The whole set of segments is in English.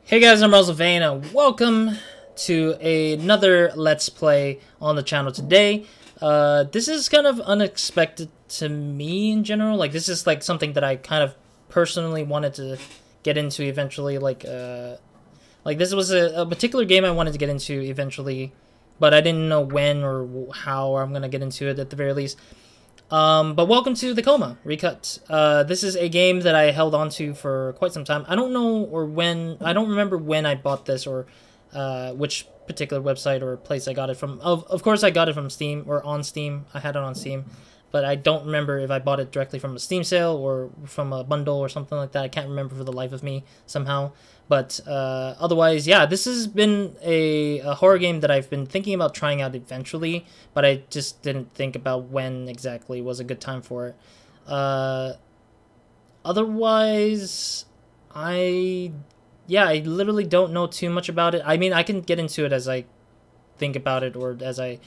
Hey guys, I'm RozaldVane and welcome to another Let's Play on the channel today. This is kind of unexpected to me in general. Like, this is like something that I kind of personally wanted to get into eventually. Like this was a particular game I wanted to get into eventually, but I didn't know when or how I'm gonna get into it at the very least. But welcome to the Coma Recut. This is a game that I held on to for quite some time. I don't know I don't remember when I bought this or which particular website or place I got it from. Of course, I got it from Steam or on Steam. I had it on Steam, but I don't remember if I bought it directly from a Steam sale or from a bundle or something like that. I can't remember for the life of me somehow. But otherwise, yeah, this has been a horror game that I've been thinking about trying out eventually, but I just didn't think about when exactly was a good time for it. Otherwise, I literally don't know too much about it. I mean, I can get into it as I think about it or as I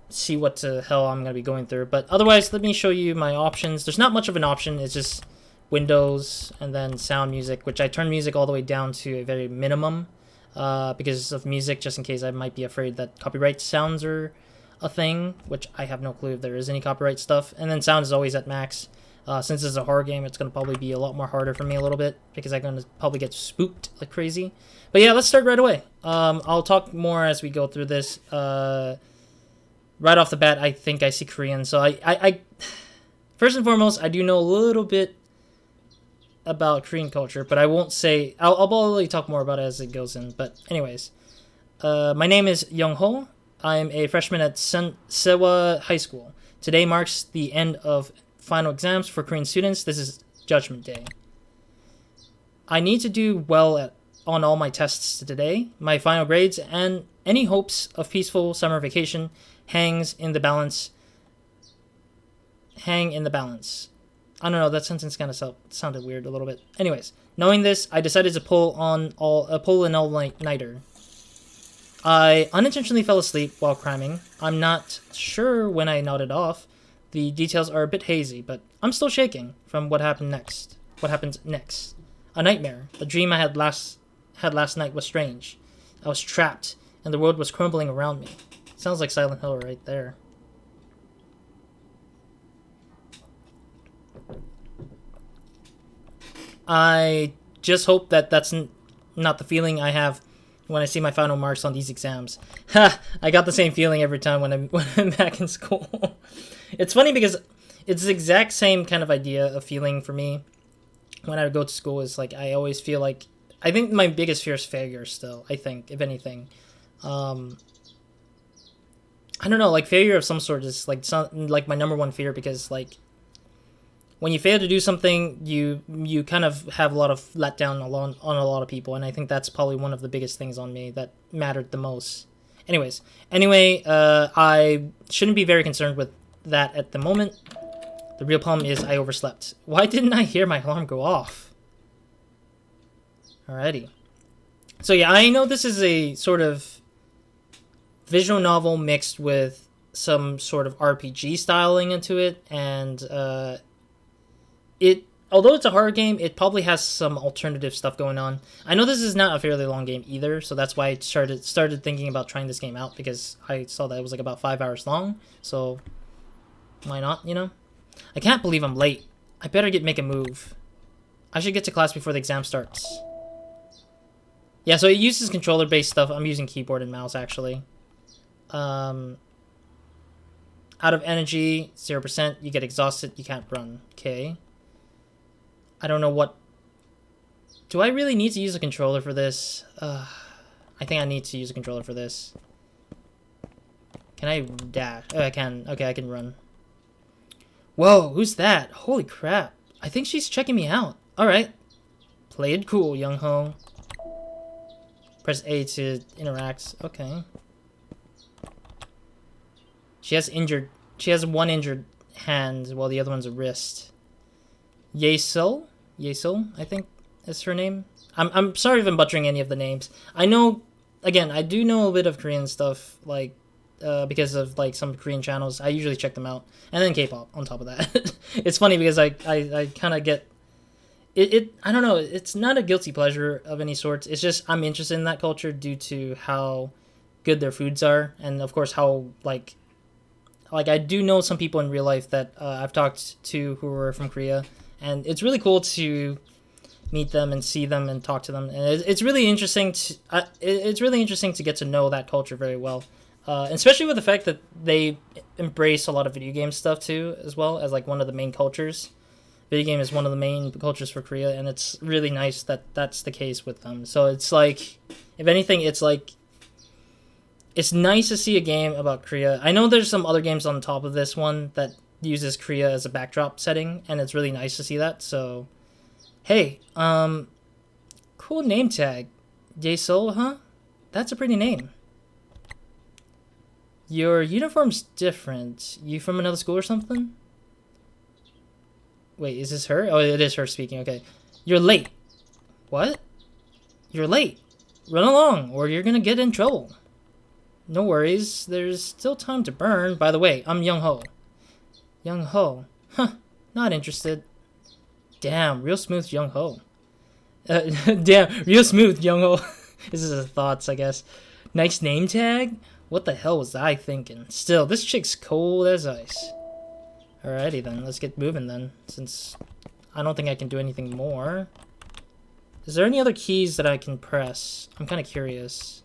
see what the hell I'm going to be going through. But otherwise, let me show you my options. There's not much of an option. It's just Windows and then sound music, which I turn music all the way down to a very minimum because of music, just in case I might be afraid that copyright sounds are a thing, which I have no clue if there is any copyright stuff. And then sound is always at max. Since it's a horror game, it's going to probably be a lot more harder for me a little bit because I'm going to probably get spooked like crazy. But yeah, let's start right away. I'll talk more as we go through this. Right off the bat, I think I see Korean. So I first and foremost, I do know a little bit about Korean culture, but I won't say. I'll probably talk more about it as it goes in. But anyways, my name is Young-ho. I'm a freshman at Sewa High School. Today marks the end of final exams for Korean students. This is Judgment Day. I need to do well on all my tests today. My final grades and any hopes of peaceful summer vacation hang in the balance. I don't know, that sentence kind of sounded weird a little bit. Anyways, knowing this, I decided to pull an all-nighter. I unintentionally fell asleep while cramming. I'm not sure when I nodded off. The details are a bit hazy, but I'm still shaking from what happened next. What happens next? A nightmare. The dream I had last night was strange. I was trapped, and the world was crumbling around me. Sounds like Silent Hill right there. I just hope that that's not the feeling I have when I see my final marks on these exams. Ha! I got the same feeling every time when I'm back in school. It's funny because it's the exact same kind of idea of feeling for me when I go to school. Is like I always feel like I think my biggest fear is failure still. I think, if anything. I don't know, like failure of some sort is like my number one fear because like when you fail to do something, you kind of have a lot of letdown on a lot of people, and I think that's probably one of the biggest things on me that mattered the most. Anyway, I shouldn't be very concerned with that at the moment. The real problem is I overslept. Why didn't I hear my alarm go off? Alrighty. So yeah, I know this is a sort of visual novel mixed with some sort of RPG styling into it, and although it's a horror game, it probably has some alternative stuff going on. I know this is not a fairly long game either, so that's why I started thinking about trying this game out, because I saw that it was like about 5 hours long, so why not, you know? I can't believe I'm late. I better make a move. I should get to class before the exam starts. Yeah, so it uses controller-based stuff. I'm using keyboard and mouse, actually. Out of energy, 0%. You get exhausted. You can't run. Okay. I don't know what... Do I really need to use a controller for this? I think I need to use a controller for this. Can I dash? Oh, I can. Okay, I can run. Whoa, who's that? Holy crap. I think she's checking me out. Alright. Play it cool, Young-ho. Press A to interact. Okay. She has one injured hand while the other one's a wrist. Yesil, I think is her name. I'm sorry if I'm butchering any of the names. I know, again, I do know a bit of Korean stuff, like because of like some Korean channels. I usually check them out, and then K-pop on top of that. It's funny because I kind of get I don't know, it's not a guilty pleasure of any sort. It's just I'm interested in that culture due to how good their foods are, and of course how like I do know some people in real life that I've talked to who are from Korea, and it's really cool to meet them and see them and talk to them, and it's really interesting to get to know that culture very well, especially with the fact that they embrace a lot of video game stuff too, as well as like one of the main cultures. Video game is one of the main cultures for Korea, and it's really nice that that's the case with them. So it's like, if anything, it's like, it's nice to see a game about Korea. I know there's some other games on top of this one that uses Korea as a backdrop setting, and it's really nice to see that. So, hey, cool name tag. Jae-sol, huh? That's a pretty name. Your uniform's different. You from another school or something? Wait, is this her? Oh, it is her speaking. Okay. You're late. What? You're late. Run along, or you're gonna get in trouble. No worries. There's still time to burn. By the way, I'm Young-ho. Young-ho. Huh. Not interested. Damn, real smooth Young-ho. Damn, real smooth Young-ho. This is his thoughts, I guess. Nice name tag? What the hell was I thinking? Still, this chick's cold as ice. Alrighty then, let's get moving then, since I don't think I can do anything more. Is there any other keys that I can press? I'm kind of curious.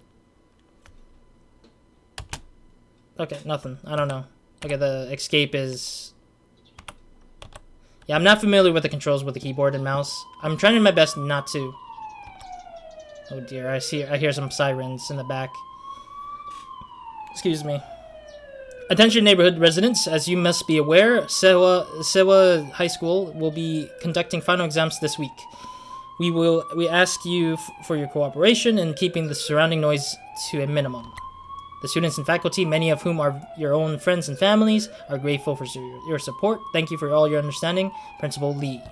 Okay, nothing. I don't know. Okay, the escape is... Yeah, I'm not familiar with the controls with the keyboard and mouse. I'm trying my best not to. Oh dear, I hear some sirens in the back. Excuse me. Attention neighborhood residents, as you must be aware, Sewa High School will be conducting final exams this week. We ask you for your cooperation in keeping the surrounding noise to a minimum. The students and faculty, many of whom are your own friends and families, are grateful for your support. Thank you for all your understanding. Principal Lee.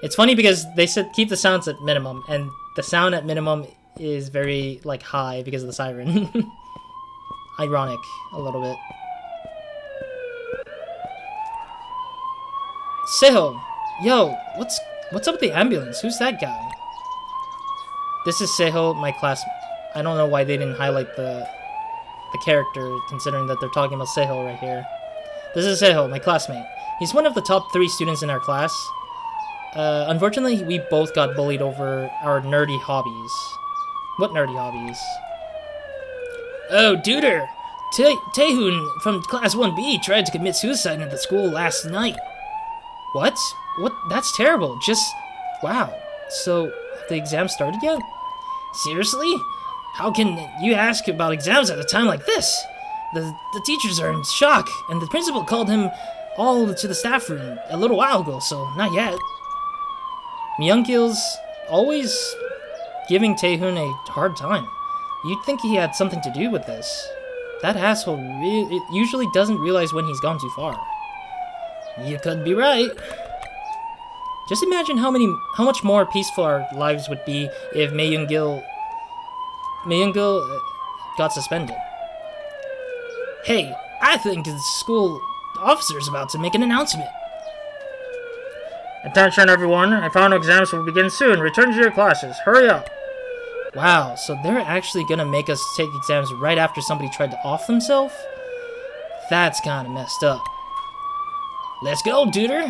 It's funny because they said keep the sounds at minimum, and the sound at minimum is very like high because of the siren. Ironic, a little bit. Seho, yo, what's up with the ambulance? Who's that guy? This is Seho, my class. I don't know why they didn't highlight the character, considering that they're talking about Seho right here. This is Seho, my classmate. He's one of the top 3 students in our class. Unfortunately, we both got bullied over our nerdy hobbies. What nerdy hobbies? Oh, Duder! Taehoon from Class 1B tried to commit suicide at the school last night. What? What? That's terrible. Just... Wow. So, have the exam started yet? Seriously? How can you ask about exams at a time like this? The teachers are in shock, and the principal called him all to the staff room a little while ago, so not yet. Myung-gil's always giving Taehoon a hard time. You'd think he had something to do with this. That asshole usually doesn't realize when he's gone too far. You could be right. Just imagine how much more peaceful our lives would be if Myung-gil got suspended. Hey, I think the school officer's about to make an announcement. Attention everyone, our final exams will begin soon. Return to your classes. Hurry up. Wow, so they're actually gonna make us take exams right after somebody tried to off themselves? That's kinda messed up. Let's go, Duder.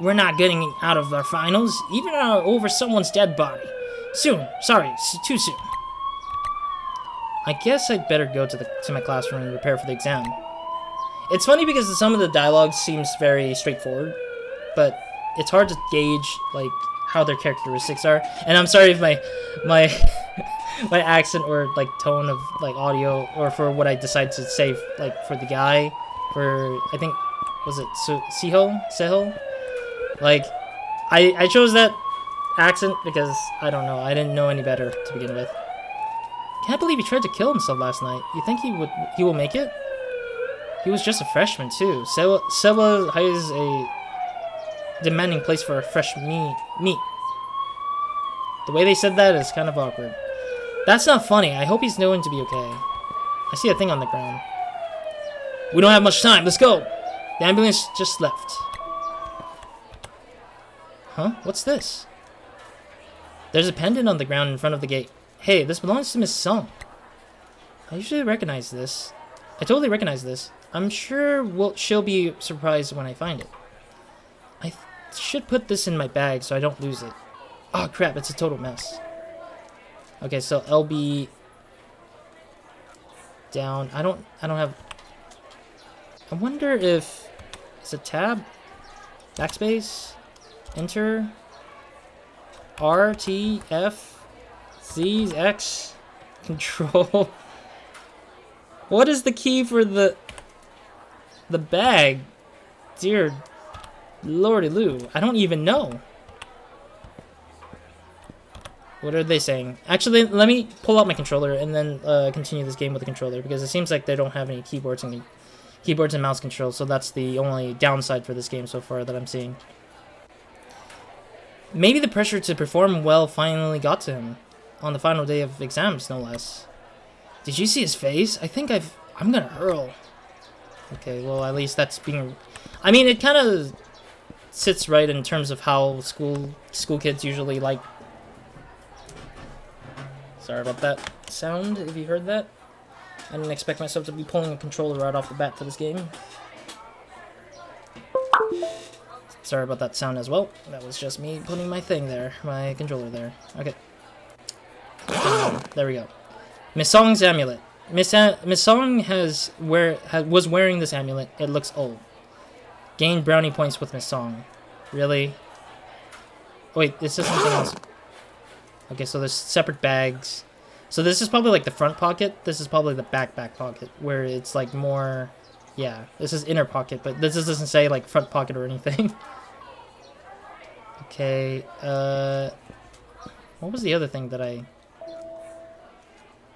We're not getting out of our finals, even over someone's dead body. Soon. Sorry, too soon. I guess I'd better go to my classroom and prepare for the exam. It's funny because some of the dialogue seems very straightforward, but it's hard to gauge like how their characteristics are. And I'm sorry if my my accent or like tone of like audio or for what I decide to say like for the guy for I think was it Seho? Like I chose that accent because I don't know, I didn't know any better to begin with. Can't believe he tried to kill himself last night. You think he will make it? He was just a freshman too. Sewa has a demanding place for a fresh meat. The way they said that is kind of awkward. That's not funny. I hope he's going to be okay. I see a thing on the ground. We don't have much time. Let's go. The ambulance just left. Huh? What's this? There's a pendant on the ground in front of the gate. Hey, this belongs to Miss Song. I usually recognize this. I totally recognize this. I'm sure she'll be surprised when I find it. I should put this in my bag so I don't lose it. Oh crap, it's a total mess. Okay, so LB down. I don't have. I wonder if it's a tab, backspace, enter, R, T, F, Z, X, control. What is the key for the bag? Dear Lordy Lou, I don't even know. What are they saying? Actually, let me pull out my controller and then continue this game with the controller, because it seems like they don't have any keyboards and mouse controls, so that's the only downside for this game so far that I'm seeing. Maybe the pressure to perform well finally got to him on the final day of exams, no less. Did you see his face? I think I'm gonna hurl. Okay, well, at least that's being... I mean, it kind of sits right in terms of how school kids usually like... Sorry about that sound, if you heard that. I didn't expect myself to be pulling a controller right off the bat for this game. Sorry about that sound as well. That was just me putting my thing there, my controller there. Okay. There we go. Miss Song's amulet. Miss Song was wearing this amulet. It looks old. Gain brownie points with Miss Song. Really? Wait, this is something else. Okay, so there's separate bags. So this is probably like the front pocket. This is probably the back pocket, where it's like more... Yeah, this is inner pocket, but this doesn't say like front pocket or anything. Okay, what was the other thing that I...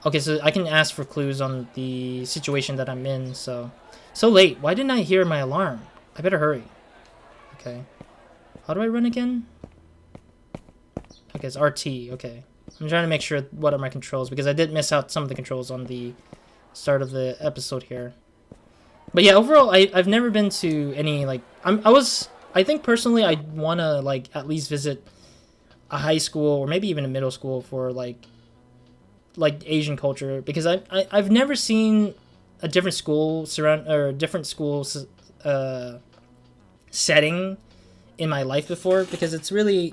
Okay, so I can ask for clues on the situation that I'm in, so... So late, why didn't I hear my alarm? I better hurry. Okay. How do I run again? Okay, it's RT, okay. I'm trying to make sure what are my controls, because I did miss out some of the controls on the start of the episode here. But yeah, overall, I've never been to any, like... I think personally I'd want to, like, at least visit a high school, or maybe even a middle school for, like Asian culture, because I've never seen a different school setting in my life before, because it's really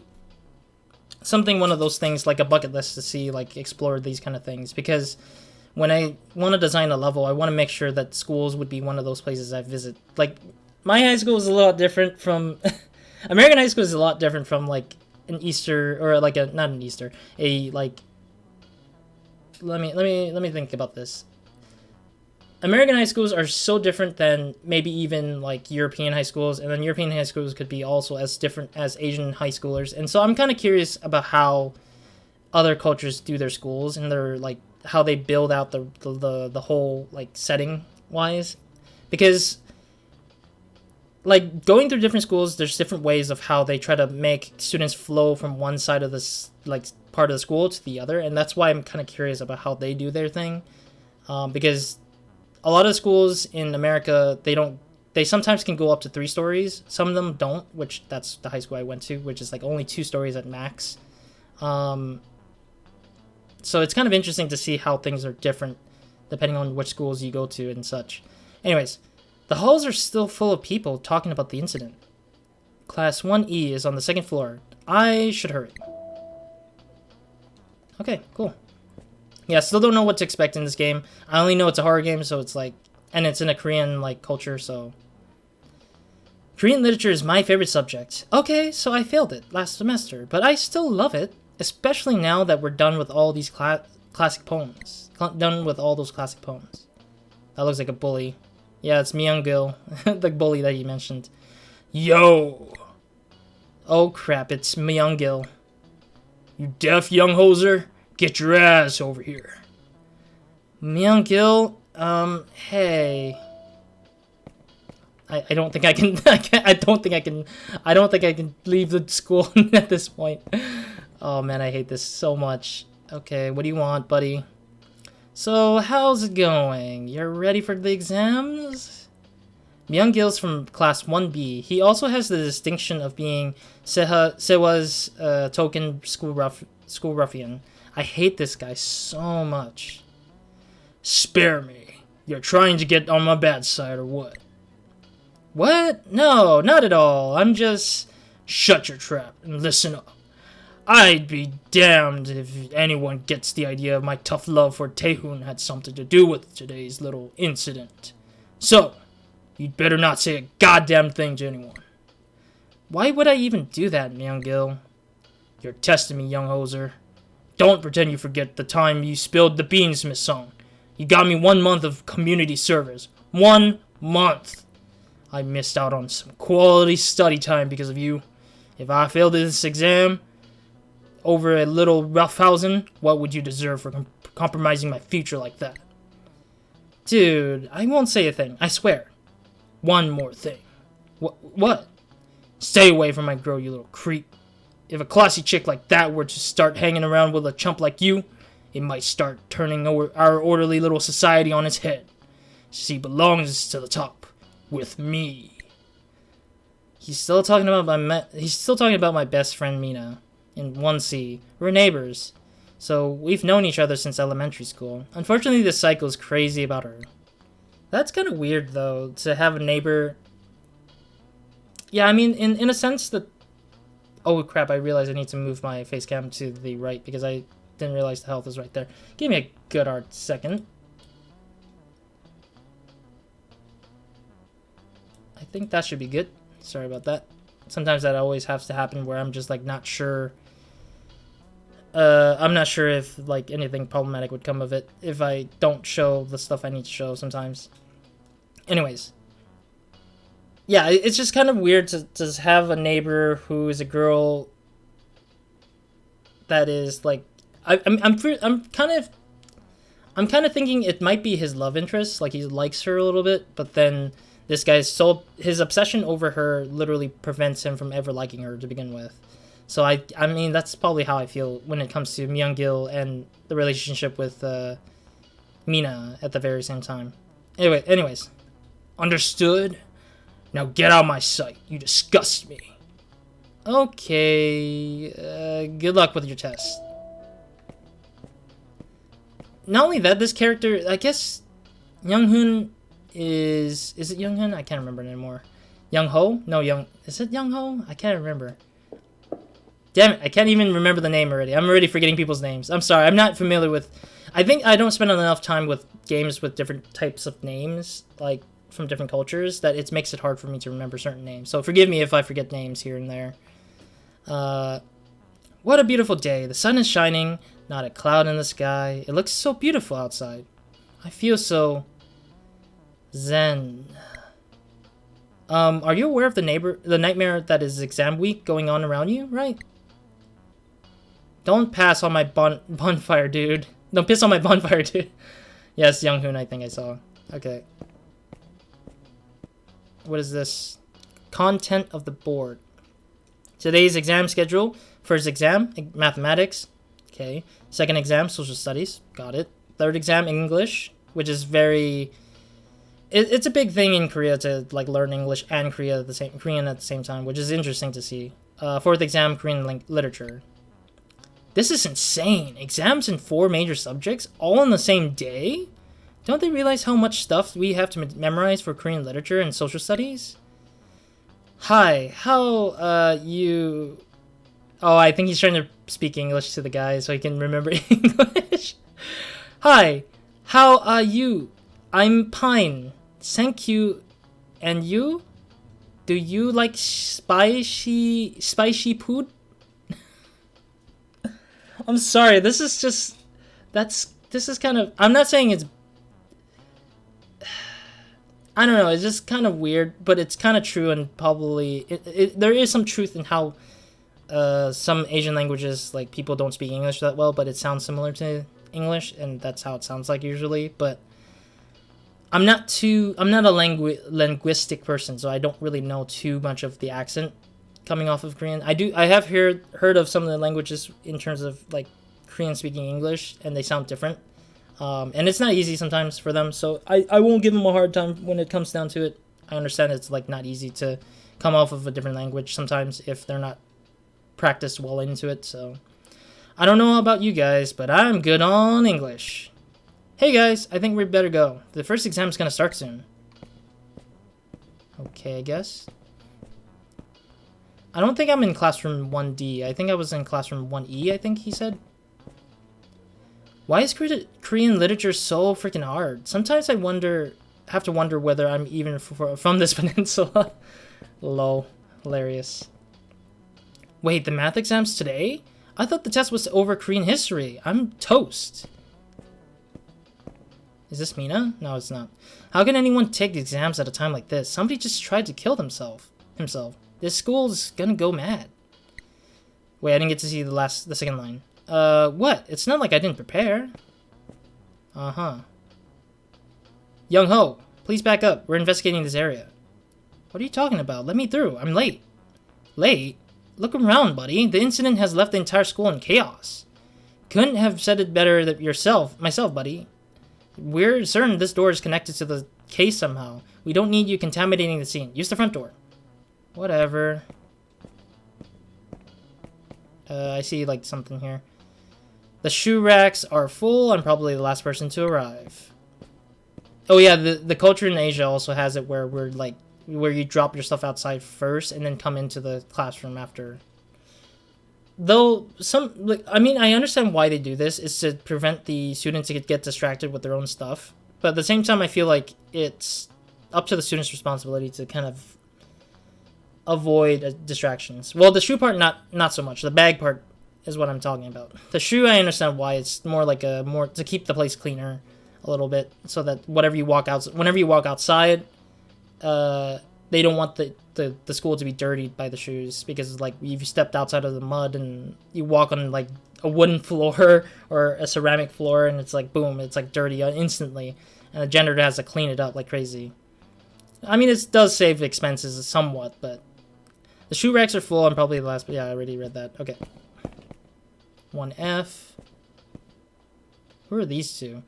one of those things, like a bucket list to see, like, explore these kind of things, because when I want to design a level, I want to make sure that schools would be one of those places I visit. Like, my high school is a lot different from American high school is a lot different from, like, an Easter, or like not an Easter, like, let me think about this. American high schools are so different than maybe even like European high schools, and then European high schools could be also as different as Asian high schoolers. And so I'm kind of curious about how other cultures do their schools, and their, like, how they build out the whole, like, setting wise, because, like, going through different schools, there's different ways of how they try to make students flow from one side of this, like, part of the school to the other, and that's why I'm kind of curious about how they do their thing, because a lot of schools in America, they sometimes can go up to 3 stories. Some of them don't, which that's the high school I went to, which is like only 2 stories at max. So it's kind of interesting to see how things are different depending on which schools you go to and such. Anyways, the halls are still full of people talking about the incident. Class 1E is on the 2nd floor. I should hurry. Okay, cool. Yeah, still don't know what to expect in this game. I only know it's a horror game, so it's like... And it's in a Korean, like, culture, so... Korean literature is my favorite subject. Okay, so I failed it last semester, but I still love it. Especially now that we're done with all these classic poems. Done with all those classic poems. That looks like a bully. Yeah, it's Myung-gil, the bully that you mentioned. Yo! Oh crap, it's Myung-gil. You deaf young hoser? Get your ass over here. Myung-gil, hey. I don't think I can, I don't think I can leave the school at this point. Oh man, I hate this so much. Okay, what do you want, buddy? So, how's it going? You're ready for the exams? Myung-gil's from class 1B. He also has the distinction of being Sewa's token school ruffian. I hate this guy so much. Spare me. You're trying to get on my bad side or what? What? No, not at all. I'm just... Shut your trap and listen up. I'd be damned if anyone gets the idea of my tough love for Taehoon had something to do with today's little incident. So, you'd better not say a goddamn thing to anyone. Why would I even do that, Myung-gil? You're testing me, young hoser. Don't pretend you forget the time you spilled the beans, Miss Song. You got me 1 month of community service. 1 month! I missed out on some quality study time because of you. If I failed this exam over a little roughhousing, what would you deserve for compromising my future like that? Dude, I won't say a thing, I swear. One more thing. What? Stay away from my girl, you little creep. If a classy chick like that were to start hanging around with a chump like you, it might start turning our orderly little society on its head. She belongs to the top, with me. He's still talking about my best friend Mina in 1C. We're neighbors, so we've known each other since elementary school. Unfortunately, this cycle is crazy about her. That's kind of weird, though, to have a neighbor. Yeah, I mean, in a sense that. Oh crap! I realized I need to move my face cam to the right because I didn't realize the health was right there. Give me a good hard second. I think that should be good. Sorry about that. Sometimes that always has to happen where I'm just like not sure. I'm not sure if like anything problematic would come of it if I don't show the stuff I need to show sometimes. Anyways. Yeah, it's just kind of weird to have a neighbor who is a girl that is like I'm kind of thinking it might be his love interest, like he likes her a little bit, but then this guy's his obsession over her literally prevents him from ever liking her to begin with. So I mean that's probably how I feel when it comes to Myung-gil and the relationship with Mina at the very same time. Anyways, understood. Now get out of my sight. You disgust me. Okay. Good luck with your test. Not only that, this character, I guess, Young-hoon is it Young-hoon? I can't remember anymore. Young-ho? No, is it Young-ho? I can't remember. Damn it, I can't even remember the name already. I'm already forgetting people's names. I'm sorry, I'm not familiar with... I think I don't spend enough time with games with different types of names, like, from different cultures, that it makes it hard for me to remember certain names. So forgive me if I forget names here and there. What a beautiful day. The sun is shining, not a cloud in the sky. It looks so beautiful outside. I feel so... zen. Are you aware of the nightmare that is exam week going on around you, right? Don't pass on my bonfire, dude. Don't piss on my bonfire, dude. Yes, Young-hoon, I think I saw. Okay. What is this? Content of the board. Today's exam schedule. First exam, mathematics. Okay. Second exam, social studies. Got it. Third exam, English, which is very... It's a big thing in Korea to like learn English and Korean at the same time, which is interesting to see. Fourth exam, Korean literature. This is insane. Exams in 4 major subjects, all on the same day? Don't they realize how much stuff we have to memorize for Korean literature and social studies? Hi, how, you... Oh, I think he's trying to speak English to the guy so he can remember English. Hi, how are you? I'm fine. Thank you. And you? Do you like spicy food? I'm sorry, this is just... This is kind of... I'm not saying it's... I don't know, it's just kind of weird, but it's kind of true, and probably... there is some truth in how some Asian languages, like, people don't speak English that well, but it sounds similar to English, and that's how it sounds like usually, but... I'm not a linguistic person, so I don't really know too much of the accent coming off of Korean. I have heard of some of the languages in terms of like Korean speaking English, and they sound different. And it's not easy sometimes for them, so I won't give them a hard time when it comes down to it. I understand it's like not easy to come off of a different language sometimes if they're not practiced well into it. So I don't know about you guys, but I'm good on English. Hey guys, I think we better go. The first exam's gonna start soon. Okay, I guess. I don't think I'm in classroom 1D. I think I was in classroom 1E, I think he said. Why is Korean literature so freaking hard? Sometimes I have to wonder whether I'm even from this peninsula. Lol. Hilarious. Wait, the math exam's today? I thought the test was over Korean history. I'm toast. Is this Mina? No, it's not. How can anyone take exams at a time like this? Somebody just tried to kill himself. This school's gonna go mad. Wait, I didn't get to see the second line. What? It's not like I didn't prepare. Uh-huh. Young Ho, please back up. We're investigating this area. What are you talking about? Let me through. I'm late. Late? Look around, buddy. The incident has left the entire school in chaos. Couldn't have said it better myself, buddy. We're certain this door is connected to the case somehow. We don't need you contaminating the scene. Use the front door. Whatever. I see, like, something here. The shoe racks are full. I'm probably the last person to arrive. Oh, yeah, the culture in Asia also has it where where you drop your stuff outside first and then come into the classroom after. Though, I understand why they do this. It's to prevent the students to get distracted with their own stuff. But at the same time, I feel like it's up to the student's responsibility to kind of avoid distractions. Well, the shoe part, not so much. The bag part is what I'm talking about. The shoe, I understand why. It's more like to keep the place cleaner a little bit, so that whenever you walk outside, they don't want the school to be dirtied by the shoes, because like if you stepped outside of the mud and you walk on like a wooden floor or a ceramic floor and it's like boom, it's like dirty instantly, and the janitor has to clean it up like crazy. I mean, it does save expenses somewhat, but the shoe racks are full. I'm probably the last, but yeah, I already read that. Okay. 1F. Who are these two?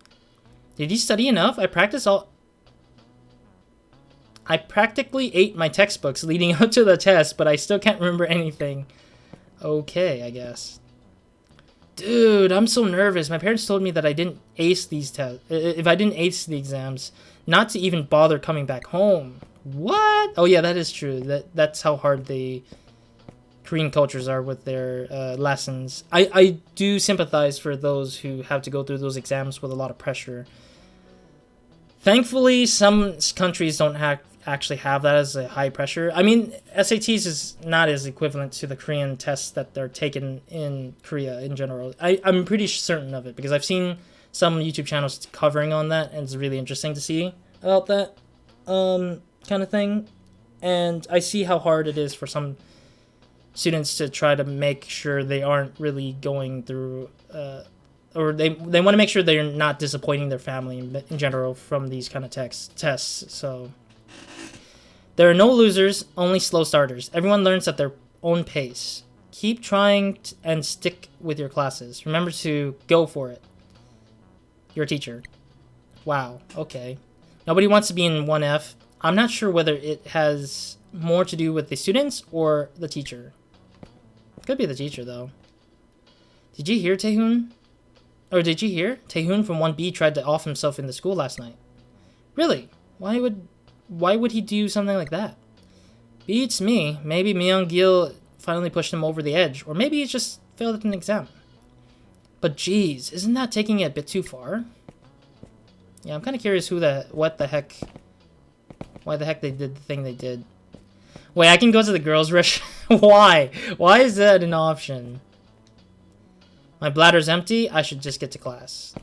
Did you study enough? I practically ate my textbooks leading up to the test, but I still can't remember anything. Okay, I guess. Dude, I'm so nervous. My parents told me that I didn't ace these tests. If I didn't ace the exams, not to even bother coming back home. What? Oh yeah, that is true. That's how hard the Korean cultures are with their lessons. I do sympathize for those who have to go through those exams with a lot of pressure. Thankfully, some countries don't actually have that as a high pressure. I mean, SATs is not as equivalent to the Korean tests that they're taken in Korea in general. I'm pretty certain of it, because I've seen some YouTube channels covering on that, and it's really interesting to see about that kind of thing. And I see how hard it is for some students to try to make sure they aren't really going through or they want to make sure they're not disappointing their family in general from these kind of tests. So there are no losers, only slow starters. Everyone learns at their own pace. Keep trying and stick with your classes. Remember to go for it. Your teacher. Wow, okay. Nobody wants to be in 1F. I'm not sure whether it has more to do with the students or the teacher. Could be the teacher, though. Did you hear Taehoon? Or did you hear? Taehoon from 1B tried to off himself in the school last night. Really? Why would he do something like that? Beats me. Maybe Myung-gil finally pushed him over the edge. Or maybe he just failed at an exam. But geez, isn't that taking it a bit too far? Yeah, I'm kind of curious why the heck they did the thing they did. Wait, I can go to the girls' rush? Why? Why is that an option? My bladder's empty. I should just get to class.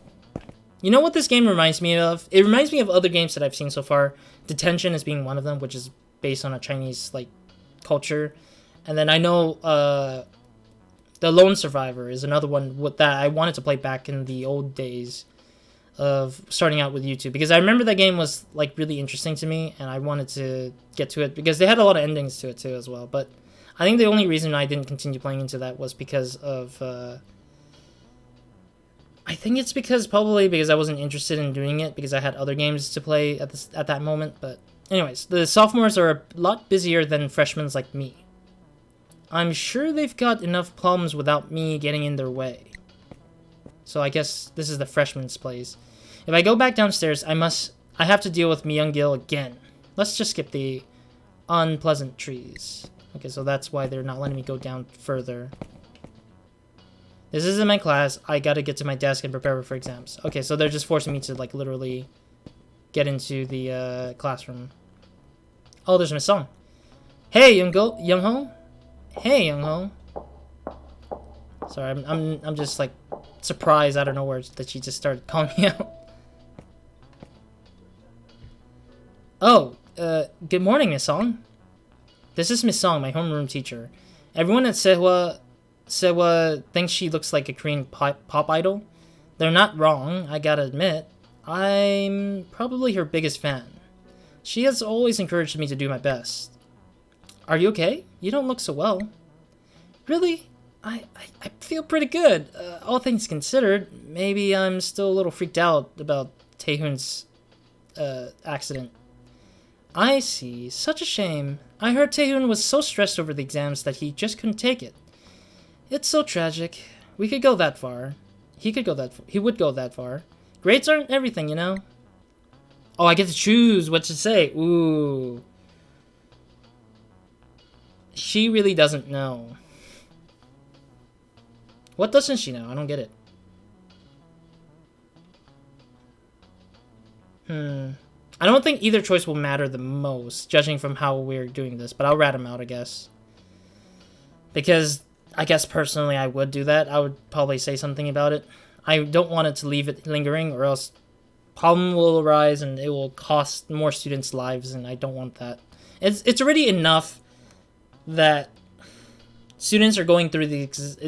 You know what this game reminds me of? It reminds me of other games that I've seen so far. Detention is being one of them, which is based on a Chinese like culture. And then I know The Lone Survivor is another one with that I wanted to play back in the old days of starting out with YouTube, because I remember that game was like really interesting to me and I wanted to get to it because they had a lot of endings to it too as well. But I think the only reason I didn't continue playing into that was because of I think it's probably because I wasn't interested in doing it because I had other games to play at that moment. But Anyways, the sophomores are a lot busier than freshmen like me. I'm sure they've got enough problems without me getting in their way. So I guess this is the freshman's place. If I go back downstairs, I have to deal with Myung-gil again. Let's just skip the unpleasant trees. Okay, so that's why they're not letting me go down further. This isn't my class. I gotta get to my desk and prepare for exams. Okay, so they're just forcing me to, like, literally get into the classroom. Oh, there's my song. Hey, Young-ho. Hey, Young-ho. Sorry, I'm just, like, surprised out of nowhere that she just started calling me out. Oh, good morning, Miss Song. This is Miss Song, my homeroom teacher. Everyone at Sehwa thinks she looks like a Korean pop idol. They're not wrong, I gotta admit. I'm probably her biggest fan. She has always encouraged me to do my best. Are you okay? You don't look so well. Really? I feel pretty good. All things considered, maybe I'm still a little freaked out about Taehoon's accident. I see. Such a shame. I heard Taehoon was so stressed over the exams that he just couldn't take it. It's so tragic. We could go that far. He could go that far. He would go that far. Grades aren't everything, you know? Oh, I get to choose what to say. Ooh. She really doesn't know. What doesn't she know? I don't get it. I don't think either choice will matter the most, judging from how we're doing this, but I'll rat him out, I guess. Because I guess personally I would do that. I would probably say something about it. I don't want it to leave it lingering, or else problem will arise and it will cost more students' lives, and I don't want that. It's already enough that students are going through these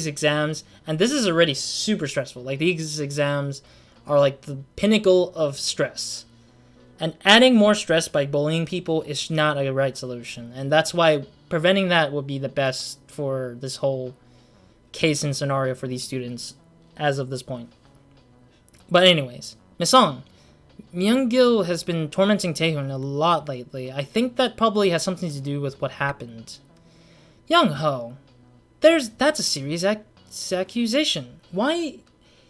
exams, and this is already super stressful. Like, these exams are like the pinnacle of stress. And adding more stress by bullying people is not a right solution. And that's why preventing that would be the best for this whole case and scenario for these students as of this point. But anyways, Miss Song, Myung-gil has been tormenting Taehoon a lot lately. I think that probably has something to do with what happened. Young-ho, that's a serious accusation. Why?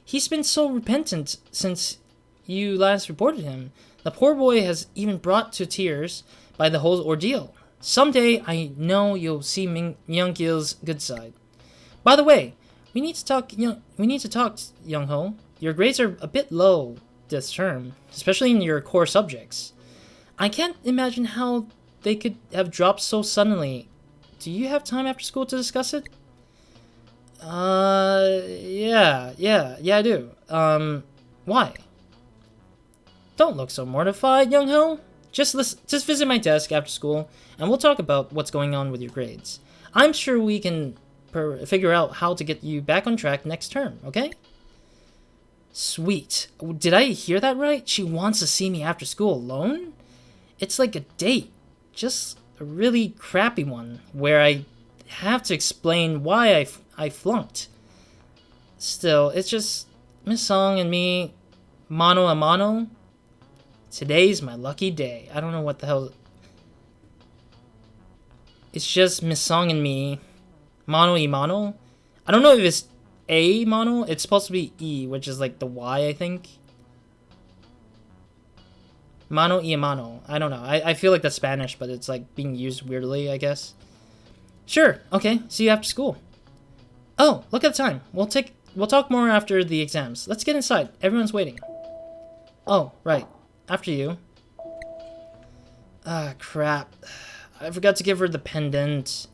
He's been so repentant since you last reported him. The poor boy has even brought to tears by the whole ordeal. Someday, I know you'll see Myung-gil's good side. By the way, we need to talk, Young-ho. Your grades are a bit low this term, especially in your core subjects. I can't imagine how they could have dropped so suddenly. Do you have time after school to discuss it? Yeah, I do. Why? Don't look so mortified, Young-ho. Just visit my desk after school, and we'll talk about what's going on with your grades. I'm sure we can figure out how to get you back on track next term, okay? Sweet. Did I hear that right? She wants to see me after school alone? It's like a date. Just a really crappy one, where I have to explain why I flunked. Still, it's just Miss Song and me, mano a mano. Today's my lucky day. I don't know what the hell. It's just Miss Song and me, mano y mano. I don't know if it's a mano. It's supposed to be E, which is like the Y, I think. Mano y mano. I don't know. I feel like that's Spanish, but it's like being used weirdly, I guess. Sure. Okay. See you after school. Oh, look at the time. We'll talk more after the exams. Let's get inside. Everyone's waiting. Oh, right. After you. Ah, crap. I forgot to give her the pendant.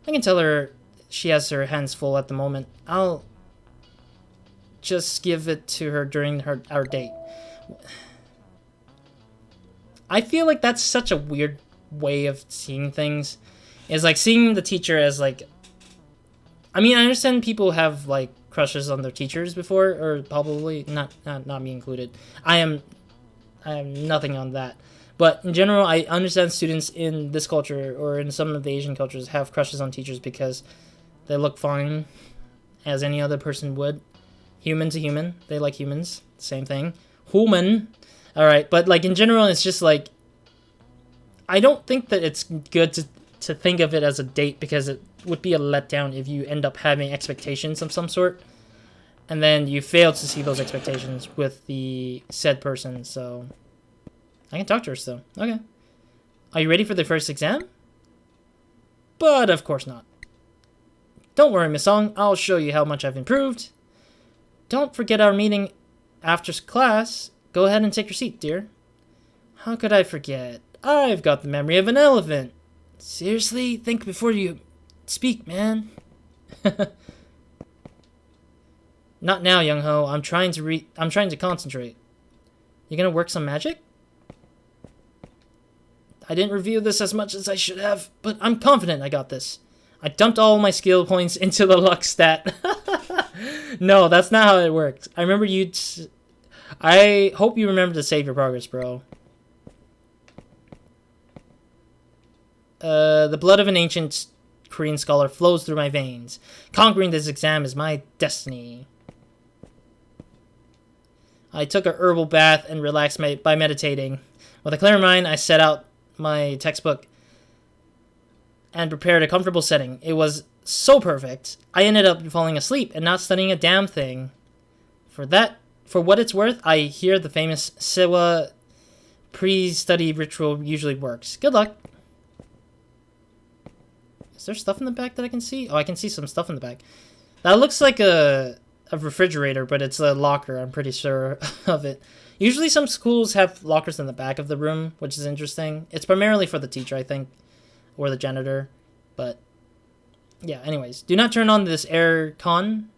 I can tell her she has her hands full at the moment. I'll just give it to her during our date. I feel like that's such a weird way of seeing things. It's like seeing the teacher as like... I mean, I understand people have like crushes on their teachers before, or probably not me included. I am nothing on that. But in general, I understand students in this culture or in some of the Asian cultures have crushes on teachers because they look fine, as any other person would. Human to human, they like humans. Same thing. Human. All right, but like in general, it's just like I don't think that it's good to think of it as a date because it would be a letdown if you end up having expectations of some sort, and then you fail to see those expectations with the said person. So I can talk to her still. Okay. Are you ready for the first exam? But of course not. Don't worry, Miss Song. I'll show you how much I've improved. Don't forget our meeting after class. Go ahead and take your seat, dear. How could I forget? I've got the memory of an elephant. Seriously? Think before you speak, man. Not now, Young Ho. I'm trying to concentrate. You gonna work some magic? I didn't review this as much as I should have, but I'm confident I got this. I dumped all my skill points into the luck stat. No, that's not how it works. I remember I hope you remember to save your progress, bro. The blood of an ancient Korean scholar flows through my veins. Conquering this exam is my destiny. I took a herbal bath and relaxed by meditating. With a clear mind, I set out my textbook and prepared a comfortable setting. It was so perfect. I ended up falling asleep and not studying a damn thing. For what it's worth, I hear the famous Sewa pre-study ritual usually works. Good luck. Is there stuff in the back that I can see? Oh, I can see some stuff in the back. That looks like a refrigerator, but it's a locker. I'm pretty sure of it. Usually some schools have lockers in the back of the room, which is interesting. It's primarily for the teacher, I think, or the janitor. But, yeah, anyways. Do not turn on this air con.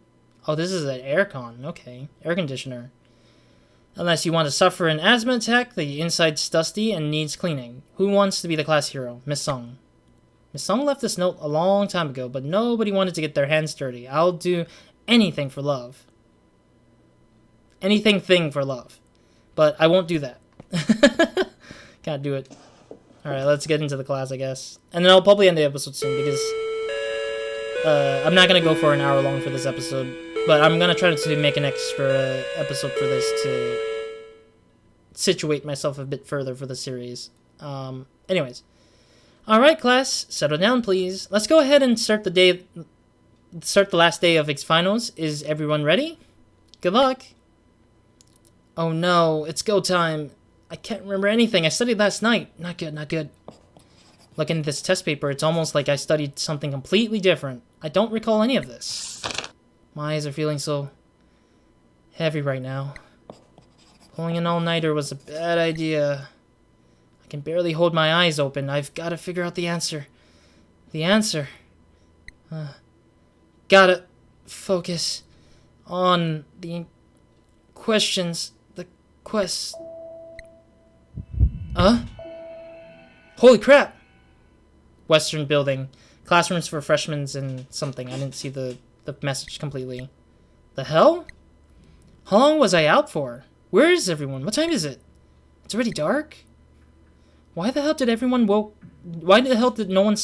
Oh, this is an air con. Okay. Air conditioner. Unless you want to suffer an asthma attack, the inside's dusty and needs cleaning. Who wants to be the class hero? Miss Song. Miss Song left this note a long time ago, but nobody wanted to get their hands dirty. I'll do anything for love. Anything for love. But I won't do that. Can't do it. Alright, let's get into the class, I guess. And then I'll probably end the episode soon because I'm not going to go for an hour long for this episode. But I'm going to try to make an extra episode for this to situate myself a bit further for the series. Anyways. Alright, class. Settle down, please. Let's go ahead and start the last day of finals. Is everyone ready? Good luck. Oh no, it's go time. I can't remember anything. I studied last night. Not good, not good. Looking at this test paper, it's almost like I studied something completely different. I don't recall any of this. My eyes are feeling so heavy right now. Pulling an all-nighter was a bad idea. I can barely hold my eyes open. I've got to figure out the answer. The answer. Gotta focus on the questions. Quest. Holy crap! Western building. Classrooms for freshmen and something. I didn't see the message completely. The hell? How long was I out for? Where is everyone? What time is it? It's already dark? Why the hell did no one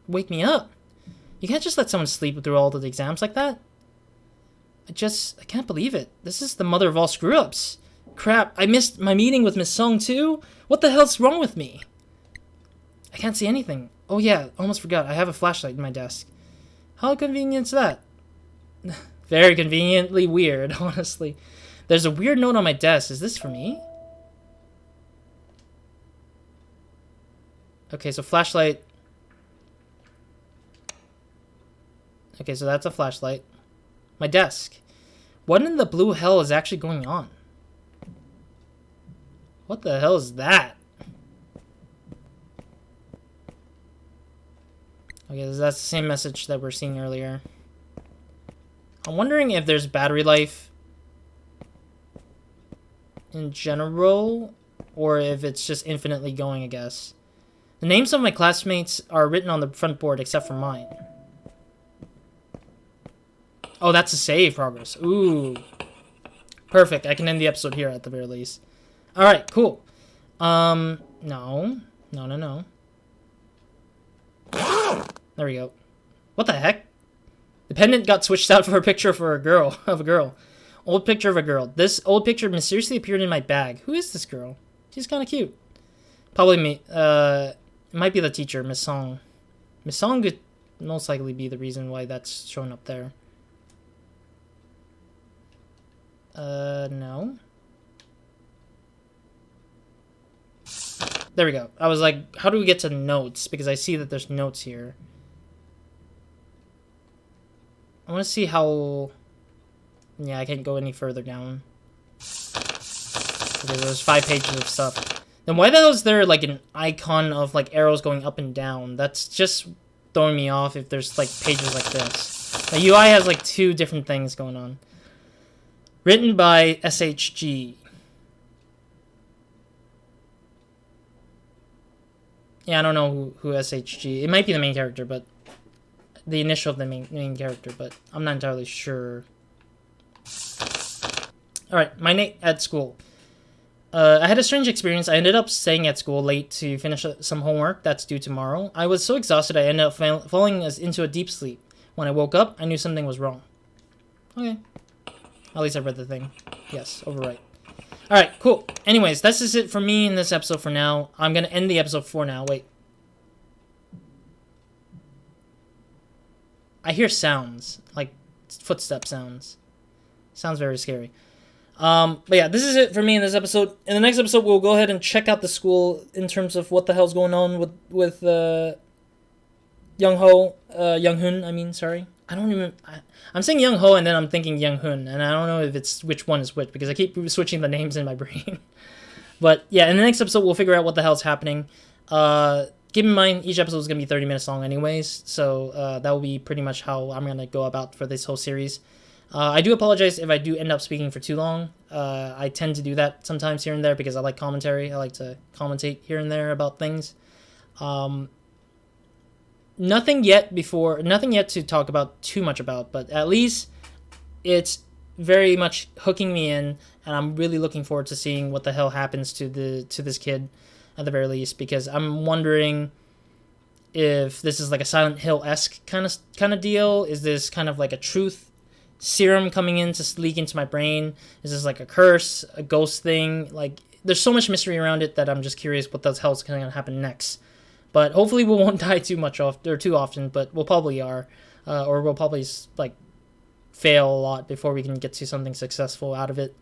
wake me up? You can't just let someone sleep through all of the exams like that. I can't believe it. This is the mother of all screw-ups. Crap, I missed my meeting with Miss Song too? What the hell's wrong with me? I can't see anything. Oh yeah, almost forgot. I have a flashlight in my desk. How convenient is that? Very conveniently weird, honestly. There's a weird note on my desk. Is this for me? Okay, so flashlight. Okay, so that's a flashlight. My desk. What in the blue hell is actually going on? What the hell is that? Okay, that's the same message that we're seeing earlier. I'm wondering if there's battery life in general, or if it's just infinitely going, I guess. The names of my classmates are written on the front board, except for mine. Oh, that's a save progress. Ooh. Perfect. I can end the episode here at the very least. Alright, cool. No. No. There we go. What the heck? The pendant got switched out for a picture of a girl. Old picture of a girl. This old picture mysteriously appeared in my bag. Who is this girl? She's kind of cute. Probably me. It might be the teacher, Miss Song. Miss Song could most likely be the reason why that's showing up there. No. There we go. I was like, how do we get to notes? Because I see that there's notes here. I want to see how... Yeah, I can't go any further down. Okay, there's 5 pages of stuff. Then why the hell is there like an icon of like arrows going up and down? That's just throwing me off if there's like pages like this. The UI has like 2 different things going on. Written by SHG. Yeah, I don't know who SHG. It might be the main character, but the initial of the main character, but I'm not entirely sure. Alright, my night at school. I had a strange experience. I ended up staying at school late to finish some homework that's due tomorrow. I was so exhausted I ended up falling into a deep sleep. When I woke up, I knew something was wrong. Okay. At least I read the thing. Yes, overwrite. Alright, cool. Anyways, that's just it for me in this episode for now. I'm going to end the episode for now. Wait. I hear sounds. Like, footstep sounds. Sounds very scary. But yeah, this is it for me in this episode. In the next episode, we'll go ahead and check out the school in terms of what the hell's going on with Young Hun, I mean, sorry. I don't even... I'm saying Young Ho and then I'm thinking Young Hun, and I don't know if it's which one is which, because I keep switching the names in my brain. But yeah, in the next episode, we'll figure out what the hell's happening. Keep in mind, each episode is going to be 30 minutes long anyways, so that will be pretty much how I'm going to go about for this whole series. I do apologize if I do end up speaking for too long. I tend to do that sometimes here and there because I like commentary. I like to commentate here and there about things. Nothing yet to talk about too much about, but at least it's very much hooking me in, and I'm really looking forward to seeing what the hell happens to this kid at the very least, because I'm wondering if this is like a Silent Hill-esque kind of deal. Is this kind of like a truth serum coming in to leak into my brain? Is this like a curse, a ghost thing? Like, there's so much mystery around it that I'm just curious what the hell's going to happen next. But hopefully we won't die too often, but we'll probably are. Or we'll probably, like, fail a lot before we can get to something successful out of it.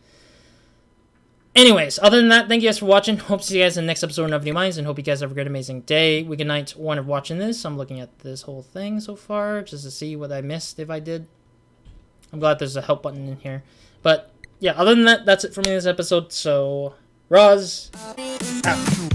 Anyways, other than that, thank you guys for watching. Hope to see you guys in the next episode of New Minds, and hope you guys have a great, amazing day. Good night, one of watching this. I'm looking at this whole thing so far, just to see what I missed, if I did. I'm glad there's a help button in here. But, yeah, other than that, that's it for me in this episode. So, Roz, out.